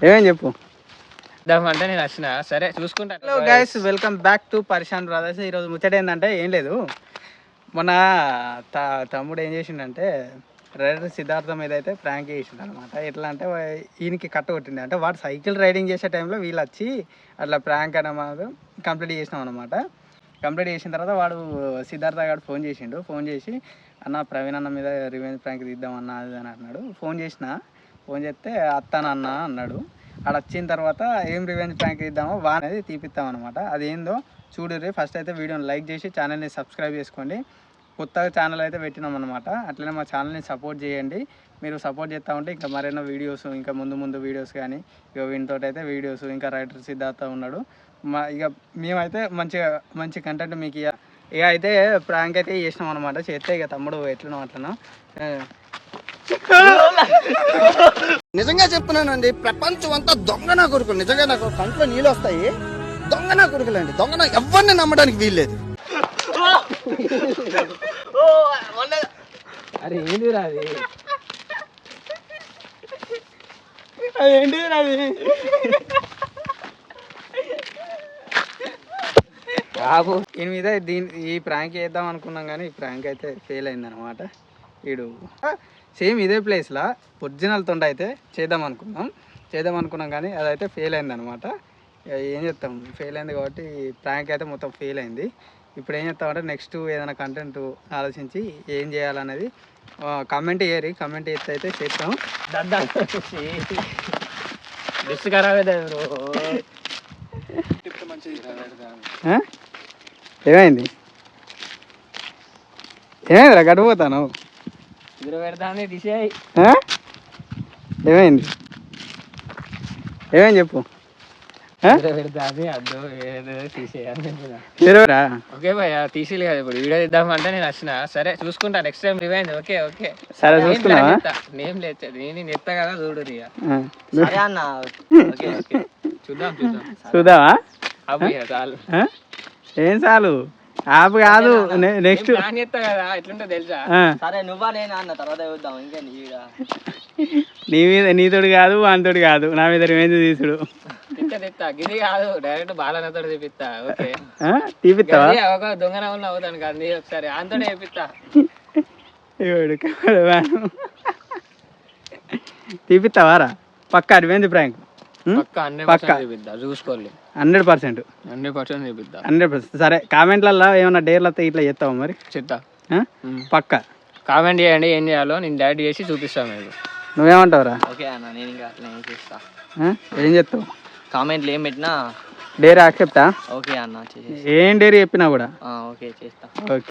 ఏమేం చెప్పు అంటే నేను వచ్చిన సరే చూసుకుంటా. Hello guys, welcome back to Parishan brothers. ఈరోజు ముచ్చట ఏంటంటే ఏం లేదు, మన తమ్ముడు ఏం చేసిండంటే రైడర్ సిద్ధార్థ మీద అయితే ప్రాంక్ చేసిండు అనమాట. ఎట్లా అంటే ఈయనకి కట్ట కొట్టింది అంటే వాడు సైకిల్ రైడింగ్ చేసే టైంలో వీళ్ళు వచ్చి అట్లా ప్రాంక్ అన్నమాట కంప్లీట్ చేసినాం అనమాట. కంప్లీట్ చేసిన తర్వాత వాడు సిద్ధార్థ గారు ఫోన్ చేసి అన్న ప్రవీణ్ అన్న మీద రివెంజ్ ప్రాంక్ తీద్దామన్నా అది అని అన్నాడు. ఫోన్ చేస్తే అత్తానన్నా అన్నాడు. ఆడ వచ్చిన తర్వాత ఏం రివెంజ్ ప్రాంక్ ఇద్దామో అనేది తీపిస్తాం అనమాట. అది ఏందో చూడుర్రి. ఫస్ట్ అయితే వీడియోని లైక్ చేసి ఛానల్ని సబ్స్క్రైబ్ చేసుకోండి. కొత్తగా ఛానల్ అయితే పెట్టినాం అనమాట. అట్లనే మా ఛానల్ని సపోర్ట్ చేయండి. మీరు సపోర్ట్ చేస్తూ ఉంటే ఇంకా మరెన్నో వీడియోస్, ఇంకా ముందు వీడియోస్ కానీ ఇక వీటితో అయితే వీడియోస్, ఇంకా రైటర్ సిద్ధార్థ ఉన్నాడు. ఇక మేమైతే మంచి కంటెంట్ మీకు ఇక అయితే ప్రాంక్ అయితే చేసినాం అనమాట. చేస్తే ఇక తమ్ముడు ఎట్లనో అట్లనో. నిజంగా చెప్తున్నానండి, ప్రపంచం అంతా దొంగ నా కొడుకులు. నిజంగా నాకు కంట్లో నీళ్ళు వస్తాయి. దొంగ నా కొడుకులు అండి. దొంగ ఎవరిని నమ్మడానికి వీల్లేదు. అరే ఏంటి రాది అదేంటి అది బాబు దీని మీద ఈ ప్రాంక్ చేద్దాం అనుకున్నాం కానీ ఈ ప్రాంక్ అయితే ఫెయిల్ అయింది అనమాట. వీడు సేమ్ ఇదే ప్లేస్లో ఒరిజినల్ తొండ అయితే చేద్దాం అనుకున్నాం కానీ అదైతే ఫెయిల్ అయింది అనమాట. ఏం చేస్తాం, ఫెయిల్ అయింది కాబట్టి ప్రాంక్ అయితే మొత్తం ఫెయిల్ అయింది. ఇప్పుడు ఏం చేస్తామంటే నెక్స్ట్ ఏదైనా కంటెంట్ ఆలోచించి ఏం చేయాలనేది కమెంట్ చేస్తే అయితే చేస్తాం. ఏమైంది గడిపోతాను ఏమైంది చెప్పు. ఓకే భయ తీసేయాలి కదా ఇప్పుడు వీడియో ఇద్దామంటే నేను వచ్చిన సరే చూసుకుంటా. Next time rewind. ఓకే సరే చూసుకున్నావా? నేమ్ లేదు నేను ఎత్తా కదా చూడు చూద్దామా? చాలు ఏం చాలు ఆపు కాదు. నెక్స్ట్ ఎత్తా కదా ఎట్లుంటో తెలుసా? సరే నువ్వా నేనా అన్న తర్వాత చూద్దాం. ఇంకా నీ మీద నీతోడు కాదు వానితోడు కాదు, నా మీద రివెంజ్ తీసుడు. తెత్తా గిది కాదు, డైరెక్ట్ బాలనతో తీపిస్తా. ఓకే తీపిస్తావా? ఒక దొంగ నవ్వులు అవుతాను కదా నీ ఒకసారి అంతనే చేపిస్తా. తీపిస్తావారా? పక్కా రివెంజ్ ప్రాంక్ పక్కా చూపిద్దా, చూసుకోవాలి. 100% చూపిద్దా. 100%. సరే కామెంట్లలో ఏమన్నా డేర్లతో ఇట్లా చేస్తావా మరి? చెప్తా పక్కా కామెంట్ చేయండి ఏం చేయాలో, నేను డైరెక్ట్ చేసి చూపిస్తాను మీకు. నువ్వేమంటావురా? ఓకే అన్న, నేను ఇంకా అట్లా ఏం చేస్తా. ఏం చెప్తావు? కామెంట్లు ఏం పెట్టినా డేర్ యాక్సెప్టా? ఓకే అన్న, ఏం డేర్ చెప్పినా కూడా ఓకే చేస్తా. ఓకే.